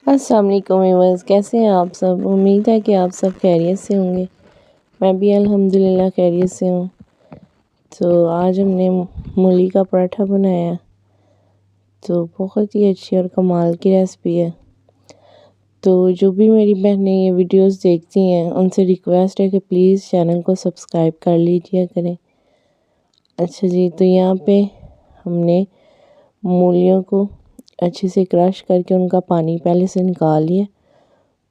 अस्सलाम वालेकुम व्यूअर्स, कैसे हैं आप सब। उम्मीद है कि आप सब खैरियत से होंगे। मैं भी अल्हम्दुलिल्लाह खैरियत से हूँ। तो आज हमने मूली का पराठा बनाया। तो बहुत ही अच्छी और कमाल की रेसिपी है। तो जो भी मेरी बहनें ये वीडियोस देखती हैं उनसे रिक्वेस्ट है कि प्लीज़ चैनल को सब्सक्राइब कर लीजिए करें। अच्छा जी, तो यहाँ पे हमने मूलियों को अच्छे से क्रश करके उनका पानी पहले से निकाल लिया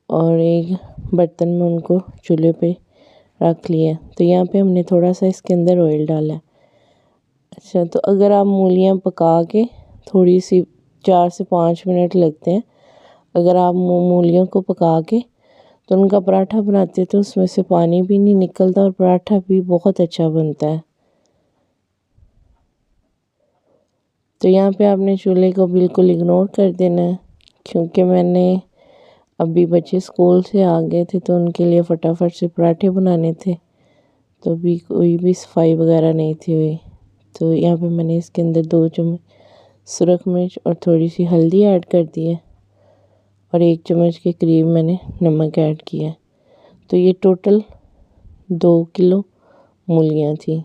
और एक बर्तन में उनको चूल्हे पे रख लिया। तो यहाँ पे हमने थोड़ा सा इसके अंदर ऑयल डाला है। अच्छा, तो अगर आप मूलियाँ पका के थोड़ी सी 4 से 5 मिनट लगते हैं। अगर आप मूलियों को पका के तो उनका पराठा बनाते तो उसमें से पानी भी नहीं निकलता और पराठा भी बहुत अच्छा बनता है। तो यहाँ पे आपने चूल्हे को बिल्कुल इग्नोर कर देना है, क्योंकि मैंने अभी बच्चे स्कूल से आ गए थे तो उनके लिए फटाफट से पराठे बनाने थे। तो अभी कोई भी सफाई वगैरह नहीं थी हुई। तो यहाँ पे मैंने इसके अंदर 2 चम्मच सुरख मिर्च और थोड़ी सी हल्दी ऐड कर दी है और 1 चम्मच के करीब मैंने नमक ऐड किया है। तो ये टोटल 2 किलो मूलियाँ थी।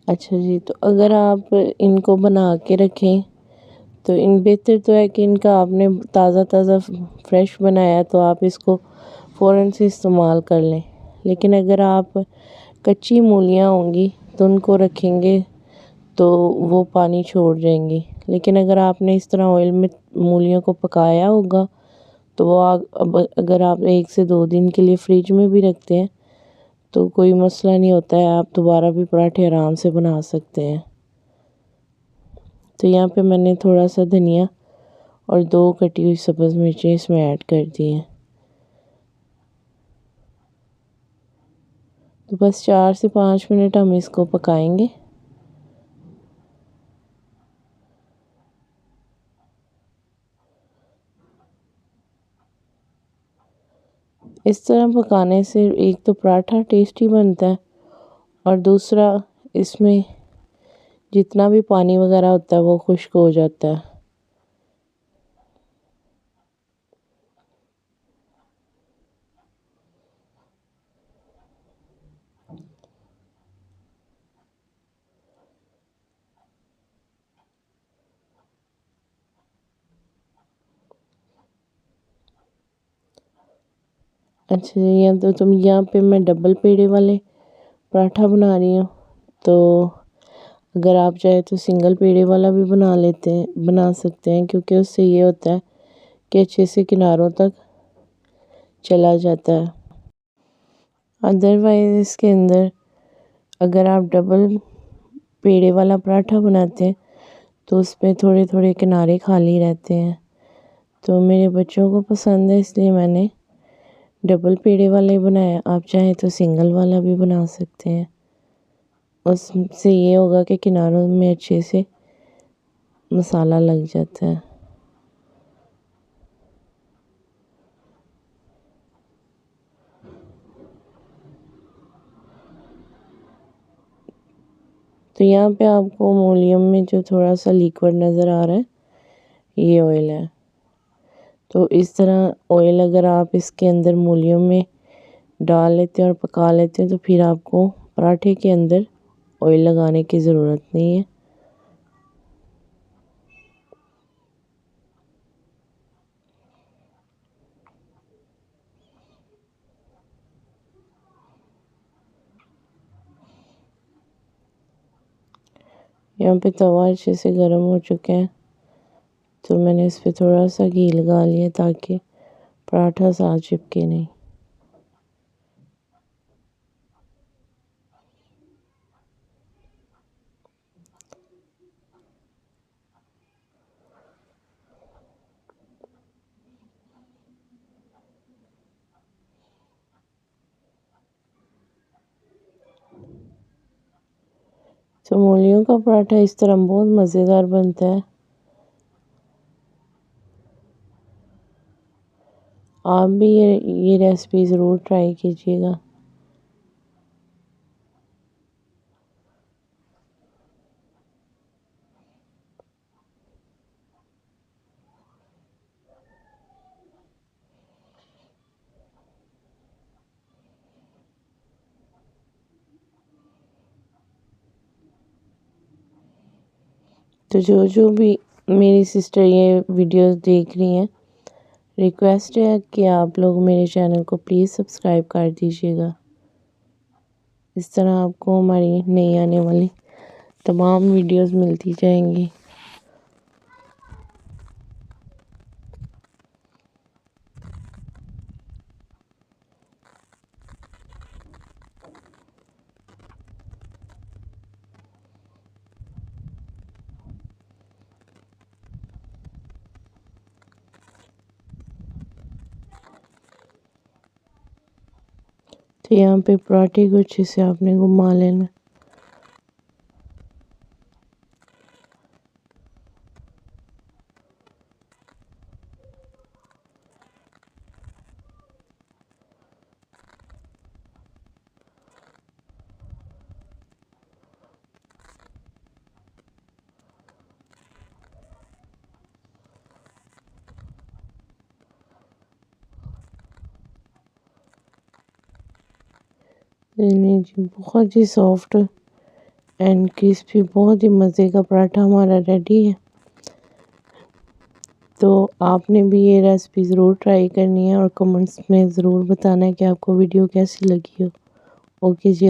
अच्छा जी, तो अगर आप इनको बना के रखें तो इन बेहतर तो है कि इनका आपने ताज़ा ताज़ा फ्रेश बनाया तो आप इसको फ़ौरन से इस्तेमाल कर लें। लेकिन अगर आप कच्ची मूलियाँ होंगी तो उनको रखेंगे तो वो पानी छोड़ जाएंगी। लेकिन अगर आपने इस तरह ऑयल में मूलियों को पकाया होगा तो वो अब अगर आप 1 से 2 दिन के लिए फ्रिज में भी रखते हैं तो कोई मसला नहीं होता है, आप दोबारा भी पराठे आराम से बना सकते हैं। तो यहाँ पे मैंने थोड़ा सा धनिया और 2 कटी हुई सब्ज़ मिर्चें इसमें ऐड कर दी हैं। तो बस 4 से 5 मिनट हम इसको पकाएंगे। इस तरह पकाने से एक तो पराठा टेस्टी बनता है और दूसरा इसमें जितना भी पानी वगैरह होता है वो खुश्क हो जाता है। अच्छा, यहाँ तो तुम यहाँ पे मैं डबल पेड़े वाले पराठा बना रही हूँ। तो अगर आप चाहे तो सिंगल पेड़े वाला भी बना सकते हैं, क्योंकि उससे ये होता है कि अच्छे से किनारों तक चला जाता है। अदरवाइज़ इसके अंदर अगर आप डबल पेड़े वाला पराठा बनाते हैं तो उसमें थोड़े थोड़े किनारे खाली रहते हैं। तो मेरे बच्चों को पसंद है इसलिए मैंने डबल पेड़े वाला ही बनाया। आप चाहें तो सिंगल वाला भी बना सकते हैं। उससे ये होगा कि किनारों में अच्छे से मसाला लग जाता है। तो यहाँ पे आपको मूलियों में जो थोड़ा सा लिक्विड नज़र आ रहा है ये ऑयल है। तो इस तरह ऑयल अगर आप इसके अंदर मूलियों में डाल लेते हैं और पका लेते हैं तो फिर आपको पराठे के अंदर ऑयल लगाने की ज़रूरत नहीं है। यहाँ पे तवा अच्छे से गर्म हो चुका है तो मैंने इस पे थोड़ा सा घी लगा लिया ताकि पराठा साथ चिपके नहीं। तो मूलियों का पराठा इस तरह बहुत मज़ेदार बनता है। आप भी ये रेसिपी ज़रूर ट्राई कीजिएगा। तो जो जो भी मेरी सिस्टर ये वीडियोस देख रही हैं, रिक्वेस्ट है कि आप लोग मेरे चैनल को प्लीज़ सब्सक्राइब कर दीजिएगा। इस तरह आपको हमारी नई आने वाली तमाम वीडियोस मिलती जाएंगी। तो यहाँ पे पराठे को अच्छे से आपने घुमा लेना। नहीं जी, बहुत ही सॉफ्ट एंड क्रिस्पी, बहुत ही मज़े का पराठा हमारा रेडी है। तो आपने भी ये रेसिपी ज़रूर ट्राई करनी है और कमेंट्स में ज़रूर बताना है कि आपको वीडियो कैसी लगी हो। ओके जी।